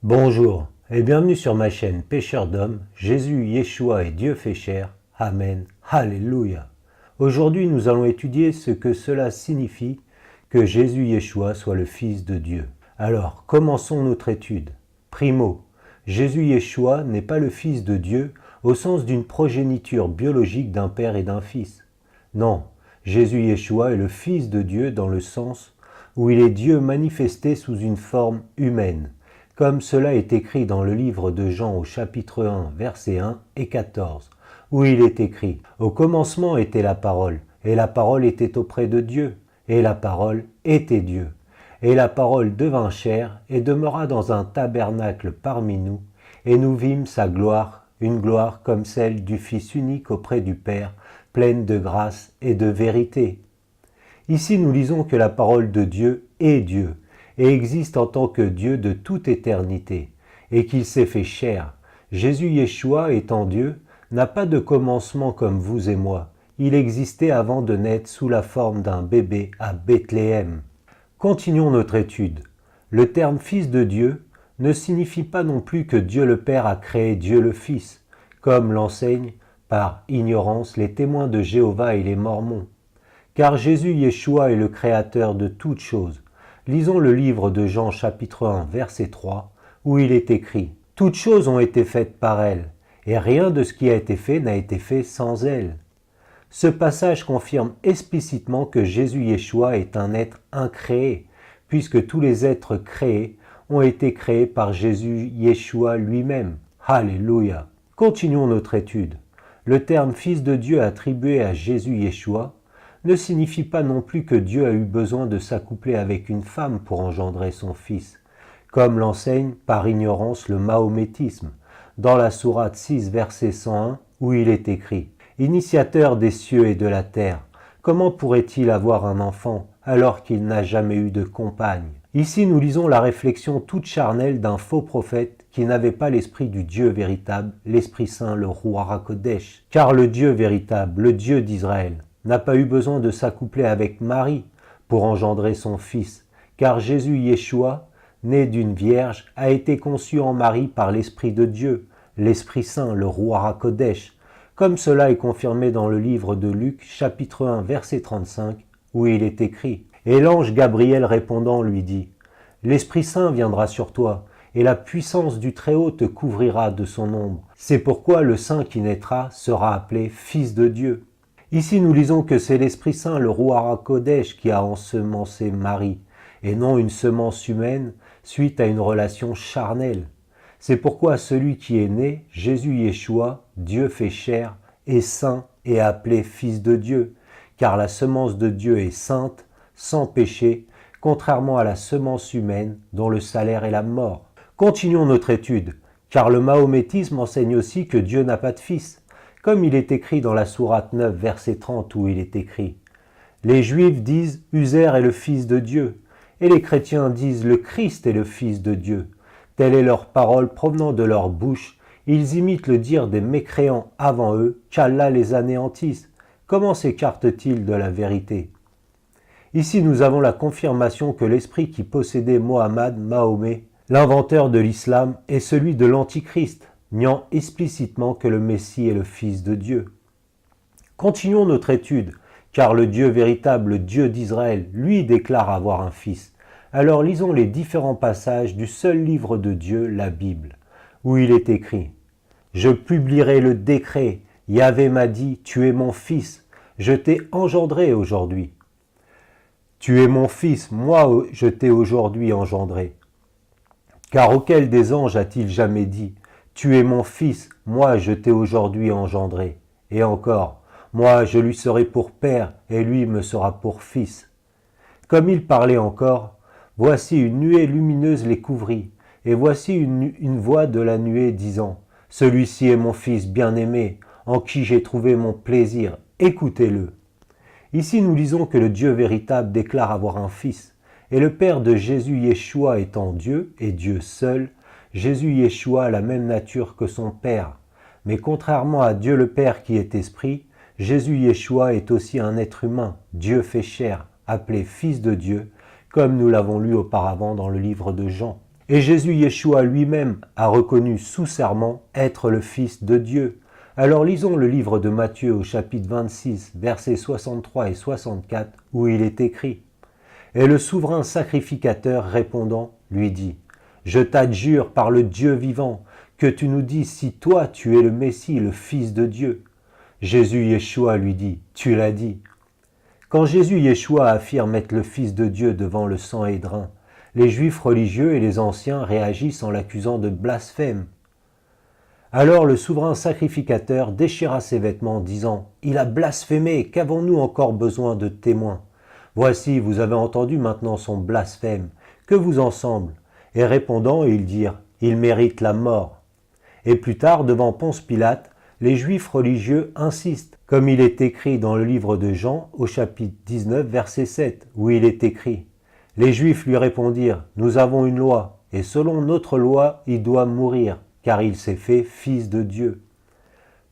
Bonjour et bienvenue sur ma chaîne Pêcheur d'hommes, Jésus, Yeshua et Dieu fait chair. Amen. Alléluia. Aujourd'hui nous allons étudier ce que cela signifie que Jésus Yeshua soit le Fils de Dieu. Alors commençons notre étude. Primo, Jésus Yeshua n'est pas le Fils de Dieu au sens d'une progéniture biologique d'un père et d'un fils. Non, Jésus Yeshua est le Fils de Dieu dans le sens où il est Dieu manifesté sous une forme humaine, comme cela est écrit dans le livre de Jean au chapitre 1, versets 1 et 14, où il est écrit « Au commencement était la parole, et la parole était auprès de Dieu, et la parole était Dieu. Et la parole devint chair et demeura dans un tabernacle parmi nous, et nous vîmes sa gloire, une gloire comme celle du Fils unique auprès du Père, pleine de grâce et de vérité. » Ici nous lisons que la parole de Dieu est Dieu, et existe en tant que Dieu de toute éternité, et qu'il s'est fait chair. Jésus Yeshua, étant Dieu, n'a pas de commencement comme vous et moi. Il existait avant de naître sous la forme d'un bébé à Bethléem. Continuons notre étude. Le terme Fils de Dieu ne signifie pas non plus que Dieu le Père a créé Dieu le Fils, comme l'enseignent par ignorance les témoins de Jéhovah et les Mormons. Car Jésus Yeshua est le Créateur de toutes choses. Lisons le livre de Jean chapitre 1 verset 3 où il est écrit « Toutes choses ont été faites par elle, et rien de ce qui a été fait n'a été fait sans elle. » Ce passage confirme explicitement que Jésus Yeshua est un être incréé, puisque tous les êtres créés ont été créés par Jésus Yeshua lui-même. Alléluia. Continuons notre étude. Le terme Fils de Dieu attribué à Jésus Yeshua ne signifie pas non plus que Dieu a eu besoin de s'accoupler avec une femme pour engendrer son Fils, comme l'enseigne par ignorance le mahométisme, dans la sourate 6 verset 101 où il est écrit « Initiateur des cieux et de la terre, comment pourrait-il avoir un enfant alors qu'il n'a jamais eu de compagne ?» Ici nous lisons la réflexion toute charnelle d'un faux prophète qui n'avait pas l'esprit du Dieu véritable, l'Esprit Saint, le Ruach HaKodesh. Car le Dieu véritable, le Dieu d'Israël, n'a pas eu besoin de s'accoupler avec Marie pour engendrer son Fils, car Jésus Yeshua, né d'une vierge, a été conçu en Marie par l'Esprit de Dieu, l'Esprit Saint, le Ruach HaKodesh, comme cela est confirmé dans le livre de Luc, chapitre 1, verset 35, où il est écrit « Et l'ange Gabriel répondant lui dit « L'Esprit Saint viendra sur toi, et la puissance du Très-Haut te couvrira de son ombre. C'est pourquoi le Saint qui naîtra sera appelé Fils de Dieu. » Ici, nous lisons que c'est l'Esprit Saint, le Ruach HaKodesh, qui a ensemencé Marie, et non une semence humaine suite à une relation charnelle. C'est pourquoi celui qui est né, Jésus Yeshua, Dieu fait chair, est saint et appelé Fils de Dieu, car la semence de Dieu est sainte, sans péché, contrairement à la semence humaine dont le salaire est la mort. Continuons notre étude, car le mahométisme enseigne aussi que Dieu n'a pas de fils. Comme il est écrit dans la sourate 9, verset 30, où il est écrit « Les Juifs disent « Uzer est le Fils de Dieu » et les chrétiens disent « Le Christ est le Fils de Dieu ». Telle est leur parole provenant de leur bouche. Ils imitent le dire des mécréants avant eux, qu'Allah les anéantisse. Comment s'écartent-ils de la vérité? Ici, nous avons la confirmation que l'esprit qui possédait Mohammed, Mahomet, l'inventeur de l'islam, est celui de l'Antichrist, niant explicitement que le Messie est le Fils de Dieu. Continuons notre étude, car le Dieu véritable, le Dieu d'Israël, lui déclare avoir un Fils. Alors lisons les différents passages du seul livre de Dieu, la Bible, où il est écrit « Je publierai le décret, Yahvé m'a dit, tu es mon Fils, je t'ai engendré aujourd'hui. Tu es mon Fils, moi je t'ai aujourd'hui engendré. Car auquel des anges a-t-il jamais dit « Tu es mon Fils, moi je t'ai aujourd'hui engendré. » Et encore, « Moi je lui serai pour père, et lui me sera pour fils. » Comme il parlait encore, voici une nuée lumineuse les couvrit, et voici une voix de la nuée disant « Celui-ci est mon Fils bien-aimé, en qui j'ai trouvé mon plaisir, écoutez-le. » Ici nous lisons que le Dieu véritable déclare avoir un Fils, et le Père de Jésus Yeshua étant Dieu, et Dieu seul, Jésus Yeshua a la même nature que son Père. Mais contrairement à Dieu le Père qui est esprit, Jésus Yeshua est aussi un être humain, Dieu fait chair, appelé Fils de Dieu, comme nous l'avons lu auparavant dans le livre de Jean. Et Jésus Yeshua lui-même a reconnu sous serment être le Fils de Dieu. Alors lisons le livre de Matthieu au chapitre 26, versets 63 et 64, où il est écrit « Et le souverain sacrificateur répondant lui dit « Je t'adjure par le Dieu vivant, que tu nous dis si toi tu es le Messie, le Fils de Dieu. » Jésus Yeshua lui dit « Tu l'as dit. » Quand Jésus Yeshua affirme être le Fils de Dieu devant le Sanhédrin, les Juifs religieux et les anciens réagissent en l'accusant de blasphème. Alors le souverain sacrificateur déchira ses vêtements, disant « Il a blasphémé, qu'avons-nous encore besoin de témoins? Voici, vous avez entendu maintenant son blasphème, que vous en semble ?» Et répondant, ils dirent « Il mérite la mort. » Et plus tard, devant Ponce Pilate, les Juifs religieux insistent, comme il est écrit dans le livre de Jean, au chapitre 19, verset 7, où il est écrit « Les Juifs lui répondirent, nous avons une loi, et selon notre loi, il doit mourir, car il s'est fait Fils de Dieu. »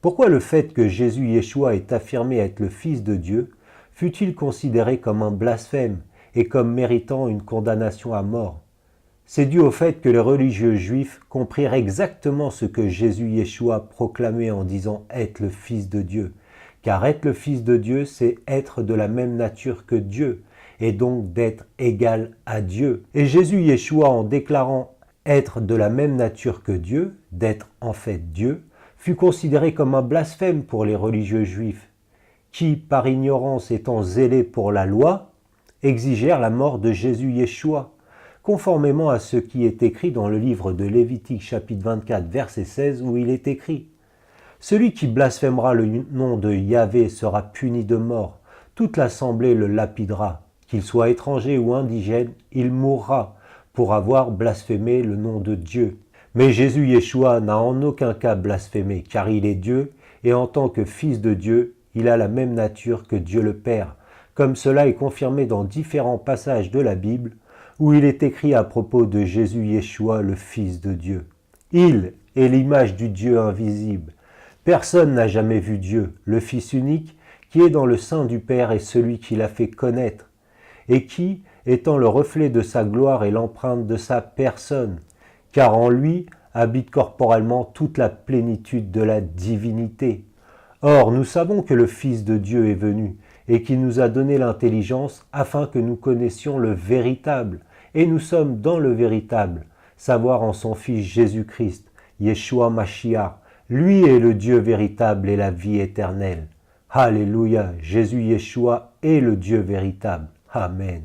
Pourquoi le fait que Jésus Yeshua ait affirmé être le Fils de Dieu fut-il considéré comme un blasphème et comme méritant une condamnation à mort? C'est dû au fait que les religieux juifs comprirent exactement ce que Jésus Yeshua proclamait en disant être le Fils de Dieu. Car être le Fils de Dieu, c'est être de la même nature que Dieu, et donc d'être égal à Dieu. Et Jésus Yeshua, en déclarant être de la même nature que Dieu, d'être en fait Dieu, fut considéré comme un blasphème pour les religieux juifs, qui, par ignorance étant zélés pour la loi, exigèrent la mort de Jésus Yeshua, conformément à ce qui est écrit dans le livre de Lévitique chapitre 24 verset 16 où il est écrit « Celui qui blasphémera le nom de Yahvé sera puni de mort, toute l'assemblée le lapidera, qu'il soit étranger ou indigène, il mourra pour avoir blasphémé le nom de Dieu. » Mais Jésus Yeshua n'a en aucun cas blasphémé, car il est Dieu, et en tant que Fils de Dieu, il a la même nature que Dieu le Père, comme cela est confirmé dans différents passages de la Bible, où il est écrit à propos de Jésus Yeshua, le Fils de Dieu. Il est l'image du Dieu invisible. Personne n'a jamais vu Dieu, le Fils unique, qui est dans le sein du Père et celui qui l'a fait connaître, et qui, étant le reflet de sa gloire et l'empreinte de sa personne, car en lui habite corporellement toute la plénitude de la divinité. Or, nous savons que le Fils de Dieu est venu, et qui nous a donné l'intelligence afin que nous connaissions le véritable. Et nous sommes dans le véritable, savoir en son Fils Jésus-Christ, Yeshua Mashiach. Lui est le Dieu véritable et la vie éternelle. Alléluia, Jésus Yeshua est le Dieu véritable. Amen.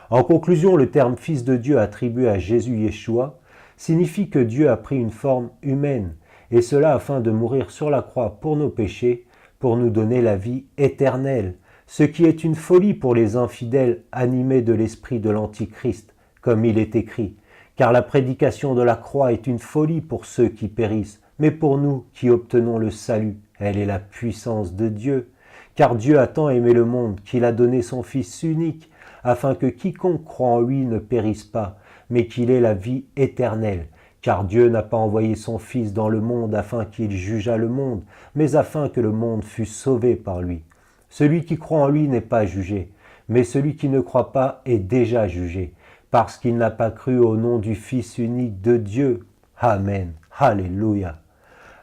En conclusion, le terme Fils de Dieu attribué à Jésus Yeshua signifie que Dieu a pris une forme humaine, et cela afin de mourir sur la croix pour nos péchés, pour nous donner la vie éternelle, ce qui est une folie pour les infidèles animés de l'esprit de l'Antichrist, comme il est écrit, car la prédication de la croix est une folie pour ceux qui périssent, mais pour nous qui obtenons le salut, elle est la puissance de Dieu, car Dieu a tant aimé le monde qu'il a donné son Fils unique, afin que quiconque croit en lui ne périsse pas, mais qu'il ait la vie éternelle. Car Dieu n'a pas envoyé son Fils dans le monde afin qu'il jugeât le monde, mais afin que le monde fût sauvé par lui. Celui qui croit en lui n'est pas jugé, mais celui qui ne croit pas est déjà jugé, parce qu'il n'a pas cru au nom du Fils unique de Dieu. Amen. Alléluia.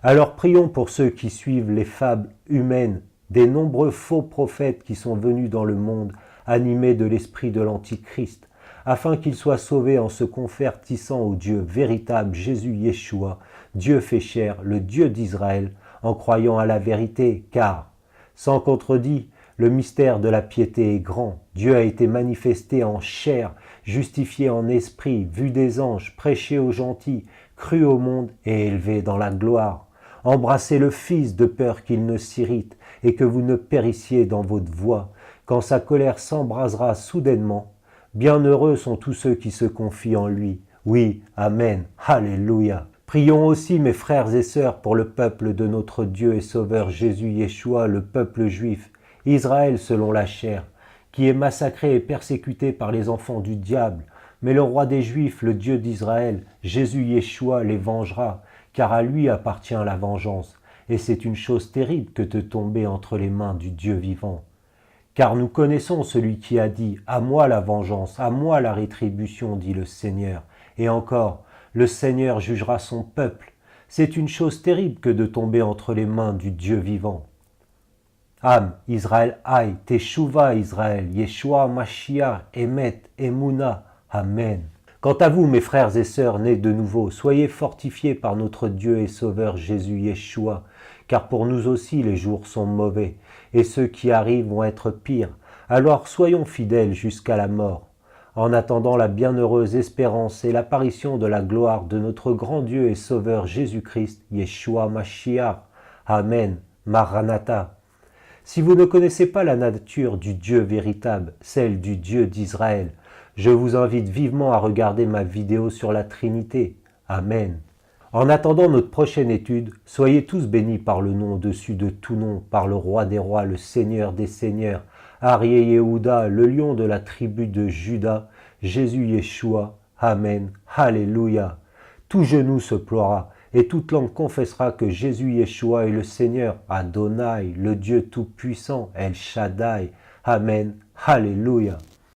Alors prions pour ceux qui suivent les fables humaines des nombreux faux prophètes qui sont venus dans le monde animés de l'esprit de l'Antichrist, afin qu'ils soient sauvés en se convertissant au Dieu véritable Jésus Yeshua, Dieu fait chair, le Dieu d'Israël, en croyant à la vérité, car, sans contredit, le mystère de la piété est grand. Dieu a été manifesté en chair, justifié en esprit, vu des anges, prêché aux gentils, cru au monde et élevé dans la gloire. Embrassez le Fils de peur qu'il ne s'irrite et que vous ne périssiez dans votre voie, quand sa colère s'embrasera soudainement. Bienheureux sont tous ceux qui se confient en lui. Oui, Amen, Alléluia. Prions aussi, mes frères et sœurs, pour le peuple de notre Dieu et Sauveur Jésus Yeshua, le peuple juif, Israël selon la chair, qui est massacré et persécuté par les enfants du diable. Mais le roi des Juifs, le Dieu d'Israël, Jésus Yeshua, les vengera, car à lui appartient la vengeance. Et c'est une chose terrible que de tomber entre les mains du Dieu vivant. Car nous connaissons celui qui a dit « À moi la vengeance, à moi la rétribution, dit le Seigneur. Et encore, le Seigneur jugera son peuple. C'est une chose terrible que de tomber entre les mains du Dieu vivant. Am, Israël aïe, Teshuva Israël, Yeshua Mashiach, Emet, Emouna, Amen. Quant à vous, mes frères et sœurs nés de nouveau, soyez fortifiés par notre Dieu et Sauveur Jésus Yeshua, car pour nous aussi les jours sont mauvais, et ceux qui arrivent vont être pires. Alors soyons fidèles jusqu'à la mort, en attendant la bienheureuse espérance et l'apparition de la gloire de notre grand Dieu et Sauveur Jésus-Christ, Yeshua Mashiach. Amen, Maranatha. Si vous ne connaissez pas la nature du Dieu véritable, celle du Dieu d'Israël, je vous invite vivement à regarder ma vidéo sur la Trinité. Amen. En attendant notre prochaine étude, soyez tous bénis par le nom au-dessus de tout nom, par le Roi des rois, le Seigneur des seigneurs, Aryeh Yehuda, le lion de la tribu de Juda, Jésus Yeshua. Amen. Alléluia. Tout genou se ploiera et toute langue confessera que Jésus Yeshua est le Seigneur, Adonai, le Dieu tout-puissant, El Shaddai. Amen. Alléluia.